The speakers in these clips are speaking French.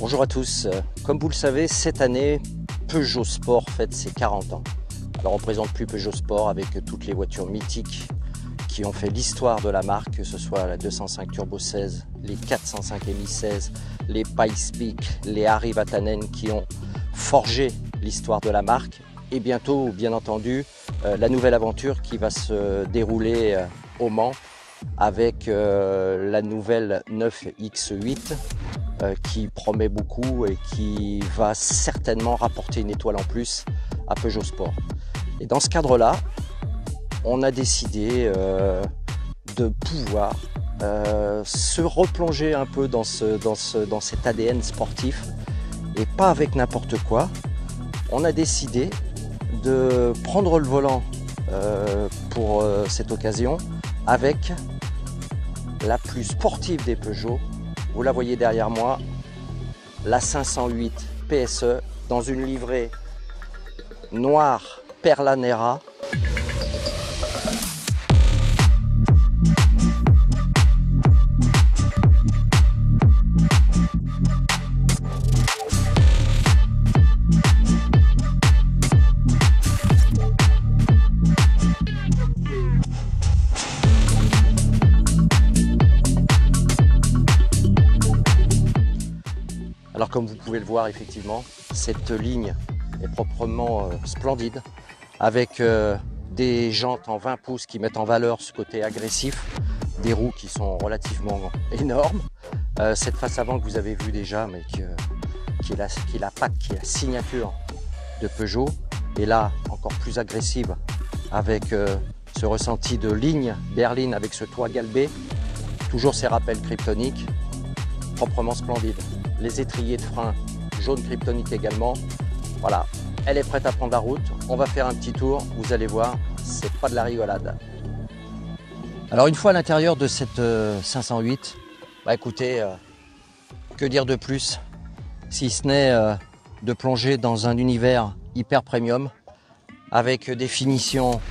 Bonjour à tous, comme vous le savez, cette année, Peugeot Sport fête ses 40 ans. Alors on ne présente plus Peugeot Sport avec toutes les voitures mythiques qui ont fait l'histoire de la marque, que ce soit la 205 Turbo 16, les 405 MI 16, les Pikes Peak, les Harry Vatanen qui ont forgé l'histoire de la marque. Et bientôt, bien entendu, la nouvelle aventure qui va se dérouler au Mans avec la nouvelle 9X8 qui promet beaucoup et qui va certainement rapporter une étoile en plus à Peugeot Sport. Et dans ce cadre-là, on a décidé de pouvoir se replonger un peu dans cet ADN sportif et pas avec n'importe quoi. On a décidé de prendre le volant pour cette occasion avec la plus sportive des Peugeot. Vous la voyez derrière moi, la 508 PSE dans une livrée noire Perla Nera. Alors comme vous pouvez le voir, effectivement, cette ligne est proprement splendide, avec des jantes en 20 pouces qui mettent en valeur ce côté agressif, des roues qui sont relativement énormes, cette face avant que vous avez vue déjà, mais qui est la patte, qui est la signature de Peugeot, et là encore plus agressive, avec ce ressenti de ligne berline avec ce toit galbé, toujours ces rappels kryptoniques, proprement splendide. Les étriers de frein jaune kryptonique également. Voilà, elle est prête à prendre la route. On va faire un petit tour, vous allez voir, c'est pas de la rigolade. Alors une fois à l'intérieur de cette 508, bah écoutez, que dire de plus si ce n'est de plonger dans un univers hyper premium avec des finitions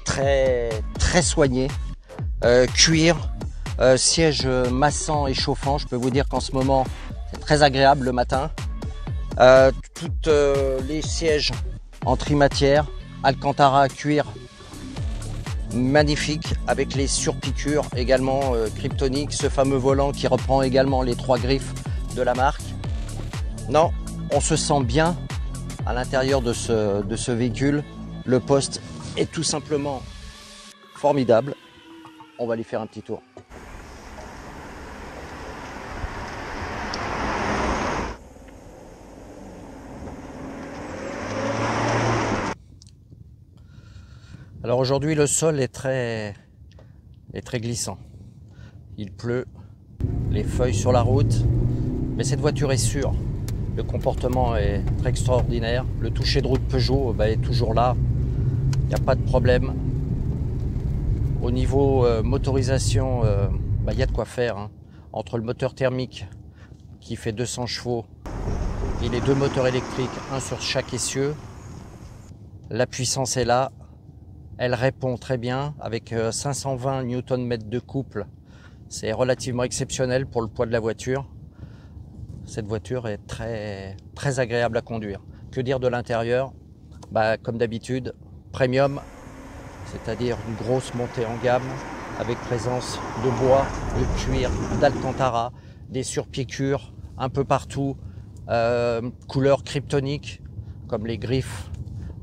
très soignées, cuir, siège massant et chauffant. Je peux vous dire qu'en ce moment c'est très agréable le matin. Toutes les sièges en trimatière, Alcantara cuir magnifique avec les surpiqûres également kryptoniques, ce fameux volant qui reprend également les 3 griffes de la marque. Non, on se sent bien à l'intérieur de ce véhicule. Le poste est tout simplement formidable. On va aller faire un petit tour. Alors aujourd'hui le sol est très glissant, il pleut, les feuilles sur la route, mais cette voiture est sûre, le comportement est très extraordinaire, le toucher de route Peugeot est toujours là, il n'y a pas de problème. Au niveau motorisation, il y a de quoi faire, hein. Entre le moteur thermique qui fait 200 chevaux et les 2 moteurs électriques, un sur chaque essieu, la puissance est là. Elle répond très bien avec 520 Nm de couple. C'est relativement exceptionnel pour le poids de la voiture. Cette voiture est très agréable à conduire. Que dire de l'intérieur? Comme d'habitude, premium, c'est-à-dire une grosse montée en gamme avec présence de bois, de cuir, d'Alcantara, des surpiqûres un peu partout, couleur kryptonique comme les griffes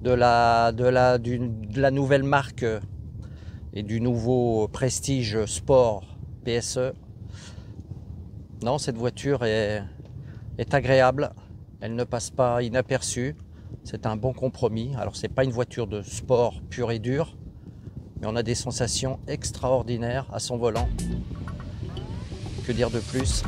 de la nouvelle marque et du nouveau Prestige Sport PSE. Non, cette voiture est agréable, elle ne passe pas inaperçue, c'est un bon compromis. Alors c'est pas une voiture de sport pure et dure, mais on a des sensations extraordinaires à son volant. Que dire de plus?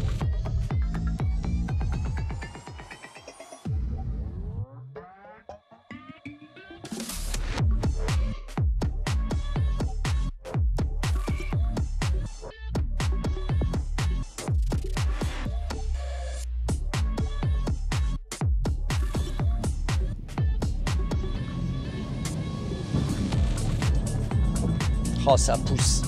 Oh, ça pousse.